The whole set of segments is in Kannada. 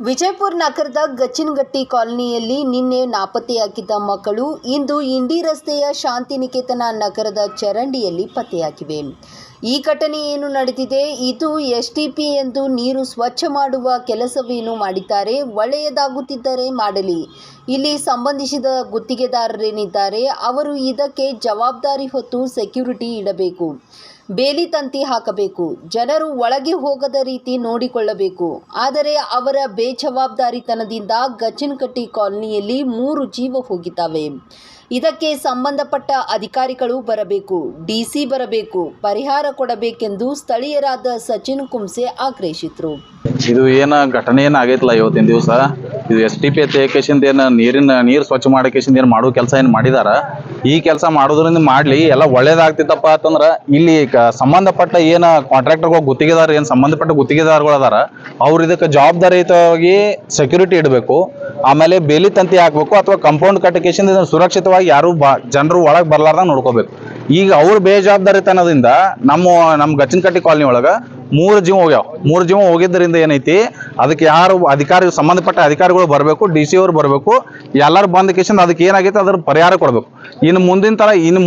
ವಿಜಯಪುರ ನಗರದ ಗಚ್ಚಿನಗಟ್ಟಿ ಕಾಲೋನಿಯಲ್ಲಿ ನಿನ್ನೆ ನಾಪತ್ತೆಯಾಗಿದ್ದ ಮಕ್ಕಳು ಇಂದು ಇಂಡಿ ರಸ್ತೆಯ ಶಾಂತಿನಿಕೇತನ ನಗರದ ಚರಂಡಿಯಲ್ಲಿ ಪತ್ತೆಯಾಗಿವೆ. ಈ ಘಟನೆ ಏನು ನಡೆದಿದೆ, ಇದು ಎಸ್ಟಿಪಿ ಎಂದು ನೀರು ಸ್ವಚ್ಛ ಮಾಡುವ ಕೆಲಸವೇನು ಮಾಡಿದ್ದಾರೆ, ಒಳ್ಳೆಯದಾಗುತ್ತಿದ್ದರೆ ಮಾಡಲಿ. ಇಲ್ಲಿ ಸಂಬಂಧಿಸಿದ ಗುತ್ತಿಗೆದಾರರೇನಿದ್ದಾರೆ ಅವರು ಇದಕ್ಕೆ ಜವಾಬ್ದಾರಿ ಹೊತ್ತು ಸೆಕ್ಯೂರಿಟಿ ಇಡಬೇಕು, ಬೇಲಿ ತಂತಿ ಹಾಕಬೇಕು, ಜನರು ಒಳಗೆ ಹೋಗದ ರೀತಿ ನೋಡಿಕೊಳ್ಳಬೇಕು. ಆದರೆ ಅವರ ಬೇಜವಾಬ್ದಾರಿತನದಿಂದ ಗಚ್ಚಿನಗಟ್ಟಿ ಕಾಲೋನಿಯಲ್ಲಿ 3 ಜೀವ ಹೋಗಿದ್ದಾವೆ. ಇದಕ್ಕೆ ಸಂಬಂಧಪಟ್ಟ ಅಧಿಕಾರಿಗಳು ಬರಬೇಕು, ಡಿಸಿ ಬರಬೇಕು, ಪರಿಹಾರ ಕೊಡಬೇಕೆಂದು ಸ್ಥಳೀಯರಾದ ಸಚಿನ್ ಕುಂಸೆ ಆಗ್ರಹಿಸಿದರು. ಇದು ಏನ ಘಟನೆ ಏನಾಗೈತಲ್ಲ ಇವತ್ತಿನ ದಿವಸ, ಇದು STP ತೇಕೇಶಿಂದ ಏನು ನೀರು ಸ್ವಚ್ಛ ಮಾಡಕೇಶಿಂದ ಏನು ಮಾಡೋ ಕೆಲಸ ಏನು ಮಾಡಿದಾರ, ಈ ಕೆಲಸ ಮಾಡೋದ್ರಿಂದ ಮಾಡ್ಲಿ ಎಲ್ಲ ಒಳ್ಳೇದಾಗ್ತಿತ್ತಪ್ಪ ಅಂತಂದ್ರ ಇಲ್ಲಿ ಸಂಬಂಧಪಟ್ಟ ಏನ ಕಾಂಟ್ರಾಕ್ಟರ್ಗಳು ಗುತ್ತಿಗೆದಾರ ಏನು ಸಂಬಂಧಪಟ್ಟ ಗುತ್ತಿಗೆದಾರಗಳು ಅದಾರ ಅವ್ರು ಇದಕ್ಕೆ ಜವಾಬ್ದಾರಿಯುತವಾಗಿ ಸೆಕ್ಯೂರಿಟಿ ಇಡಬೇಕು. ಆಮೇಲೆ ಬೇಲಿ ತಂತಿ ಹಾಕ್ಬೇಕು ಅಥವಾ ಕಂಪೌಂಡ್ ಕಟ್ಟಕೇಶಿಂದ ಸುರಕ್ಷಿತವಾಗಿ ಯಾರು ಜನರು ಒಳಗೆ ಬರ್ಲಾರ್ದಂಗ ನೋಡ್ಕೋಬೇಕು. ಈಗ ಅವ್ರ ಬೇಜವಾಬ್ದಾರಿತನದಿಂದ ನಮ್ಮ ಗಚ್ಚಿನಗಟ್ಟಿ ಕಾಲೋನಿ ಒಳಗ 3 ಜೀವ ಹೋಗ್ಯಾವ. 3 ಜೀವ ಹೋಗಿದ್ದರಿಂದ ಏನೈತಿ, ಅದಕ್ಕೆ ಯಾರು ಸಂಬಂಧಪಟ್ಟ ಅಧಿಕಾರಿಗಳು ಬರಬೇಕು, DC ಅವ್ರು ಬರಬೇಕು, ಎಲ್ಲರೂ ಬಂದ ಕೇಶಿಂದ ಅದಕ್ಕೆ ಏನಾಗೈತೆ ಅದ್ರ ಪರಿಹಾರ ಕೊಡಬೇಕು. ಇನ್ನು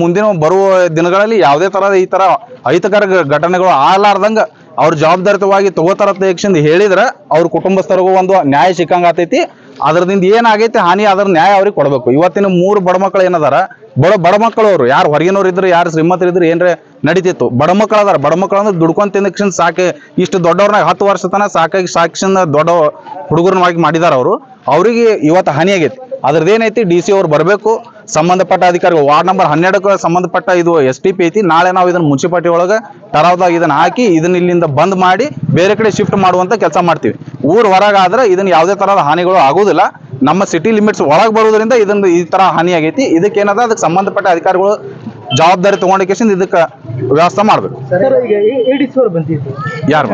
ಮುಂದಿನ ಬರುವ ದಿನಗಳಲ್ಲಿ ಯಾವುದೇ ತರಹದ ಈ ತರ ಅಹಿತಕರ ಘಟನೆಗಳು ಆಗಲಾರ್ದಂಗ ಅವ್ರ ಜವಾಬ್ದಾರಿತವಾಗಿ ತಗೋತಾರ ತೇಕ್ಷಿಂದ ಹೇಳಿದ್ರೆ ಅವ್ರ ಕುಟುಂಬಸ್ಥರಿಗೂ ಒಂದು ನ್ಯಾಯ ಸಿಕ್ಕಂಗ ಆತೈತಿ. ಅದ್ರದಿಂದ ಏನಾಗೈತಿ ಹಾನಿ ಅದ್ರ ನ್ಯಾಯ ಅವ್ರಿಗೆ ಕೊಡಬೇಕು. ಇವತ್ತಿನ 3 ಬಡ ಮಕ್ಕಳು ಏನದಾರ, ಬಡ ಮಕ್ಕಳು ಅವರು ಯಾರು ಹೊರಗಿನವ್ರು ಇದ್ರು ಯಾರು ಶ್ರೀಮಂತರಿದ್ರು ಏನ್ರೆ ನಡೀತಿತ್ತು. ಬಡ ಮಕ್ಕಳು ಅದಾರ, ಬಡ ಮಕ್ಕಳು ಅಂದ್ರೆ ದುಡ್ಕೊಂಡ್ ತಿನ್ನಕ್ಷನ್ ಸಾಕೆ ಇಷ್ಟು ದೊಡ್ಡವ್ರನ್ನ 10 ವರ್ಷ ತನ ಸಾಕಿಸಿಂದ ದೊಡ್ಡ ಹುಡುಗರನ್ನಾಗಿ ಮಾಡಿದಾರ ಅವರು. ಅವ್ರಿಗೆ ಇವತ್ತು ಹಾನಿ ಆಗೈತಿ. ಅದ್ರದ್ದೇನೈತಿ DC ಅವ್ರು ಬರಬೇಕು, ಸಂಬಂಧಪಟ್ಟ ಅಧಿಕಾರಿಗಳು ವಾರ್ಡ್ ನಂಬರ್ 12ಕ್ಕೆ ಸಂಬಂಧಪಟ್ಟ ಇದು STP ಐತಿ. ನಾಳೆ ನಾವು ಇದನ್ನ ಮುನ್ಸಿಪಾಲಿಟಿ ಒಳಗೆ ಟರಾವ್ದಾಗ ಇದನ್ನ ಹಾಕಿ ಇದನ್ನ ಇಲ್ಲಿಂದ ಬಂದ್ ಮಾಡಿ ಬೇರೆ ಕಡೆ ಶಿಫ್ಟ್ ಮಾಡುವಂತ ಕೆಲಸ ಮಾಡ್ತೀವಿ. ಊರ್ ಹೊರಗಾದ್ರೆ ಇದನ್ನ ಯಾವುದೇ ತರಹದ ಹಾನಿಗಳು ಆಗುದಿಲ್ಲ. ನಮ್ಮ ಸಿಟಿ ಲಿಮಿಟ್ಸ್ ಒಳಗೆ ಬರೋದ್ರಿಂದ ಇದನ್ನ ಈ ತರ ಹಾನಿ ಆಗೈತಿ. ಇದಕ್ಕೆ ಏನದ ಅದಕ್ಕೆ ಸಂಬಂಧಪಟ್ಟ ಅಧಿಕಾರಿಗಳು ಜವಾಬ್ದಾರಿ ತಗೊಂಡಿಕೇಸಿಂದ ಇದಕ್ಕೆ ವ್ಯವಸ್ಥೆ ಮಾಡ್ಬೇಕು. ಯಾರು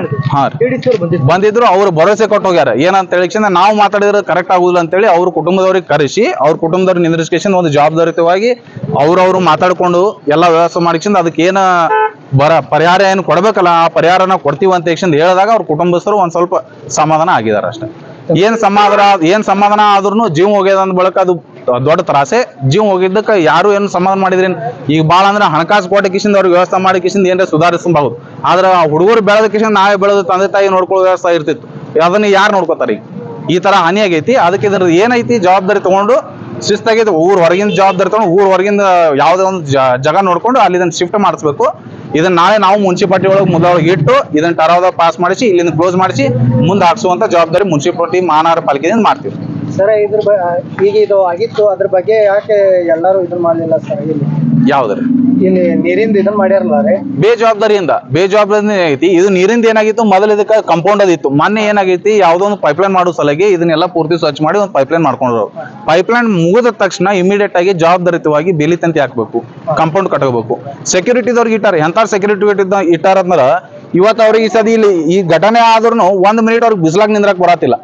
ಬಂದಿದ್ರು ಅವ್ರು ಭರವಸೆ ಕೊಟ್ಟು ಹೋಗ್ಯಾರ. ಏನಂತ ಹೇಳಿ ನಾವು ಮಾತಾಡಿದ್ರೆ ಕರೆಕ್ಟ್ ಆಗುದಿಲ್ಲ ಅಂತೇಳಿ ಅವ್ರ ಕುಟುಂಬದವ್ರಿಗೆ ಕರೆಸಿ ಅವ್ರ ಕುಟುಂಬದವ್ರಿಗೆ ನಿಂದ್ರಿಸ್ಕೇಸಿಂದ ಒಂದು ಜವಾಬ್ದಾರಿತವಾಗಿ ಅವ್ರವ್ರು ಮಾತಾಡ್ಕೊಂಡು ಎಲ್ಲ ವ್ಯವಸ್ಥೆ ಮಾಡಿಸಿಂದ ಅದಕ್ಕೆ ಏನ ಪರಿಹಾರ ಏನು ಕೊಡ್ಬೇಕಲ್ಲ ಆ ಪರಿಹಾರನ ಕೊಡ್ತೀವಿ ಅಂತ ಹೇಳಿದಾಗ ಅವ್ರ ಕುಟುಂಬಸ್ಥರು ಒಂದ್ ಸ್ವಲ್ಪ ಸಮಾಧಾನ ಆಗಿದಾರ ಅಷ್ಟೇ. ಏನ್ ಸಮಾಧಾನ ಆದ್ರೂ ಜೀವ ಹೋಗ್ಯದ ಅಂದ ಬಳಕ ಅದು ದೊಡ್ಡ ತ್ರಾಸೆ. ಜೀವ ಹೋಗಿದ್ದಕ್ಕೆ ಯಾರು ಏನು ಸಮಾಧಾನ ಮಾಡಿದ್ರೇನು, ಈಗ ಭಾಳ ಅಂದ್ರೆ ಹಣಕಾಸು ಕೊಟ್ಟ ಕಿಸಿಂದ ಅವ್ರಿಗೆ ವ್ಯವಸ್ಥೆ ಮಾಡಿ ಕಿಸಿಂದ ಏನಾರ ಸುಧಾರಿಸಬಹುದು. ಆದ್ರೆ ಹುಡುಗರು ಬೆಳೆದ ಕಿಸಿಂದ ನಾವೇ ಬೆಳೆದು ತಂದೆ ತಾಯಿ ನೋಡ್ಕೊಳ್ಳೋ ವ್ಯವಸ್ಥೆ ಇರ್ತಿತ್ತು. ಅದನ್ನ ಯಾರು ನೋಡ್ಕೋತಾರೆ? ಈ ತರ ಹಾನಿ ಆಗೈತಿ. ಅದಕ್ಕೆ ಇದ್ರ ಏನೈತಿ ಜವಾಬ್ದಾರಿ ತಗೊಂಡು ಶಿಸ್ತಾಗೈತಿ. ಊರ್ ಹೊರಗಿಂದ ಜವಾಬ್ದಾರಿ ತಗೊಂಡು ಊರ್ ಹೊರಗಿಂದ ಯಾವುದೇ ಒಂದು ಜಾಗ ನೋಡ್ಕೊಂಡು ಅಲ್ಲಿ ಇದನ್ನ ಶಿಫ್ಟ್ ಮಾಡಿಸ್ಬೇಕು. ಇದನ್ನ ನಾಳೆ ನಾವು ಮುನ್ಸಿಪಾಲಿಟಿ ಒಳಗೆ ಮೊದಲೊಳಗೆ ಇಟ್ಟು ಇದನ್ನ ಟರಾವ್ದಾಗ ಪಾಸ್ ಮಾಡಿಸಿ ಇಲ್ಲಿಂದ ಕ್ಲೋಸ್ ಮಾಡಿಸಿ ಮುಂದೆ ಹಾಕ್ಸುವಂತ ಜವಾಬ್ದಾರಿ ಮುನ್ಸಿಪಾಲಿಟಿ ಮಹಾನಗರ ಪಾಲಿಕೆಯಿಂದ ಮಾಡ್ತೀವಿ. ಸರ್ ಈಗ ಇದು ಆಗಿತ್ತು, ಅದ್ರ ಬಗ್ಗೆ ಯಾಕೆ ಎಲ್ಲರೂ ಇದನ್ನ ಮಾಡಲಿಲ್ಲ ಸರ್? ಯಾವ್ದ್ರಿ ಇಲ್ಲಿ ನೀರಿಂದ ಇದನ್ನ ಮಾಡ್ಯಾರಲ್ಲ ರೀ, ಬೇಜವಾಬ್ದಾರಿ ಐತಿ. ಇದು ನೀರಿಂದ ಏನಾಗಿತ್ತು, ಮೊದಲು ಇದಕ್ಕೆ ಕಂಪೌಂಡ್ ಅದಿತ್ತು. ಮೊನ್ನೆ ಏನಾಗೈತಿ, ಯಾವ್ದೋ ಒಂದು ಪೈಪ್ಲೈನ್ ಮಾಡೋ ಸಲಗೆ ಇದನ್ನೆಲ್ಲ ಪೂರ್ತಿ ಸ್ವಚ್ಛ ಮಾಡಿ ಒಂದು ಪೈಪ್ಲೈನ್ ಮಾಡ್ಕೊಂಡ್ರು. ಪೈಪ್ಲೈನ್ ಮುಗಿದ ತಕ್ಷಣ ಇಮಿಡಿಯೇಟ್ ಆಗಿ ಜವಾಬ್ದಾರಿತವಾಗಿ ಬೇಲಿ ತಂತಿ ಹಾಕ್ಬೇಕು, ಕಂಪೌಂಡ್ ಕಟ್ಟಬೇಕು. ಸೆಕ್ಯೂರಿಟಿದವ್ರಿಗೆ ಇಟ್ಟಾರ. ಎಂತ ಸೆಕ್ಯೂರಿಟಿ ಇಟ್ಟಾರಂದ್ರ ಇವತ್ತು ಅವ್ರಿಗೆ ಈ ಸದಿ ಇಲ್ಲಿ ಈ ಘಟನೆ ಆದ್ರೂ 1 ಮಿನಿಟ್ ಅವ್ರಿಗೆ ಬಿಸಿಲಾಗ ನಿಂದ್ರಕ್ ಬರತ್ತಿಲ್ಲ.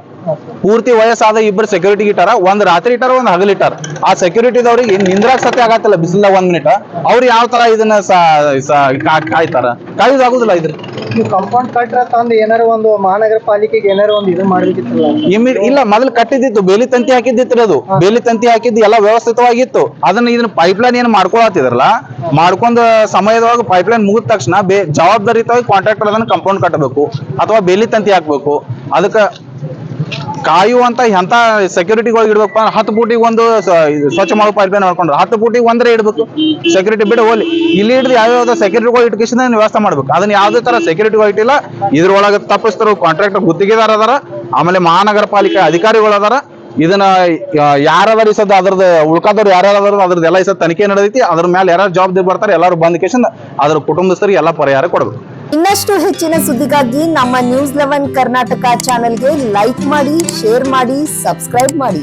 ಪೂರ್ತಿ ವಯಸ್ಸಾದ 2 ಸೆಕ್ಯೂರಿಟಿ ಇಟ್ಟಾರ. ಒಂದ್ ರಾತ್ರಿ ಇಟ್ಟಾರ, ಒಂದ್ ಹಗಲಿಟ್ಟಾರ. ಆ ಸೆಕ್ಯೂರಿಟಿದವ್ರಿಗೆ ನಿಂದ್ರಾಕ್ ಸತ್ಯ ಆಗತ್ತಲ್ಲ ಬಿಸಿಲ 1 ಮಿನಿಟ್. ಅವ್ರು ಯಾವ ತರ ಇದನ್ನ ಕಾಯ್ತಾರ? ಕಾಯ್ದಾಗುದಿಲ್ಲ. ಇದ್ರ ಕಂಪೌಂಡ್ ಕಟ್ರ ತಂದು ಏನಾರ ಒಂದು ಮಹಾನಗರ ಪಾಲಿಕೆಗೆ ಏನಾರ ಒಂದು ಇದು ಮಾಡ್ಬೇಕಿತ್ತಲ್ಲ. ಇಲ್ಲ, ಮೊದಲು ಕಟ್ಟಿದ್ದಿತ್ತು, ಬೇಲಿ ತಂತಿ ಹಾಕಿದ್ದಿತ್ತು. ಅದು ಬೇಲಿ ತಂತಿ ಹಾಕಿದ್ದು ಎಲ್ಲ ವ್ಯವಸ್ಥಿತವಾಗಿತ್ತು. ಇದನ್ನ ಪೈಪ್ಲೈನ್ ಏನ್ ಮಾಡ್ಕೊಳತ್ತಿದ್ರಲ್ಲ, ಮಾಡ್ಕೊಂಡ ಸಮಯದೊಳಗೆ ಪೈಪ್ಲೈನ್ ಮುಗಿದ ತಕ್ಷಣ ಜವಾಬ್ದಾರಿತವಾಗಿ ಕಾಂಟ್ರಾಕ್ಟರ್ ಅದನ್ನ ಕಂಪೌಂಡ್ ಕಟ್ಟಬೇಕು ಅಥವಾ ಬೇಲಿ ತಂತಿ ಹಾಕ್ಬೇಕು. ಅದಕ್ಕೆ ಕಾಯುವಂತ ಎಂತ ಸೆಕ್ಯೂರಿಟಿಗಳಿಗೆ ಇಡ್ಬೇಕಪ್ಪ, 10 ಫೂಟಿಗೆ ಒಂದು ಸ್ವಚ್ಛ ಮಾಡೋ ಪೈಪ್ಲೈನ್ ಮಾಡ್ಕೊಂಡ್ರೆ 10 ಫೂಟಿಗೆ ಒಂದ್ರೆ ಇಡ್ಬೇಕು ಸೆಕ್ಯೂರಿಟಿ. ಬಿಡ ಹೋಲಿ, ಇಲ್ಲಿ ಹಿಡಿದು ಯಾವ್ಯಾವ ಸೆಕ್ಯೂರಿಟಿಗಳು ಇಟ್ಕೇಸಿಂದ ವ್ಯವಸ್ಥೆ ಮಾಡ್ಬೇಕು. ಅದನ್ನ ಯಾವ್ದೇ ತರ ಸೆಕ್ಯೂರಿಟಿಗಳು ಇಟ್ಟಿಲ್ಲ. ಇದ್ರೊಳಗೆ ತಪ್ಪಿಸ್ತರು ಕಾಂಟ್ರಾಕ್ಟರ್ ಗುತ್ತಿಗೆದಾರ ಅದಾರ, ಆಮೇಲೆ ಮಹಾನಗರ ಪಾಲಿಕೆ ಅಧಿಕಾರಿಗಳು ಅದಾರ. ಇದನ್ನ ಯಾರದಾರ ಈ ಸದ್ದ ಅದ್ರದ್ದು ಉಳ್ಕಾದವ್ರು ಯಾರ್ಯಾರು ಅದ್ರದ್ದು ಎಲ್ಲ ಈ ಸದ್ ತನಿಖೆ ನಡೆದೈತಿ. ಅದ್ರ ಮೇಲೆ ಯಾರು ಜವಾಬ್ದಾರಿ ಬರ್ತಾರೆ ಎಲ್ಲರೂ ಬಂದ ಕೇಸಿಂದ ಅದ್ರ ಕುಟುಂಬಸ್ಥರಿಗೆ ಎಲ್ಲ ಪರಿಹಾರ ಕೊಡ್ಬೇಕು. ಇನ್ನಷ್ಟು ಹೆಚ್ಚಿನ ಸುದ್ದಿಗಾಗಿ ನಮ್ಮ News 11 ಕರ್ನಾಟಕ ಚಾನೆಲ್ಗೆ ಲೈಕ್ ಮಾಡಿ, ಶೇರ್ ಮಾಡಿ, ಸಬ್ಸ್ಕ್ರೈಬ್ ಮಾಡಿ.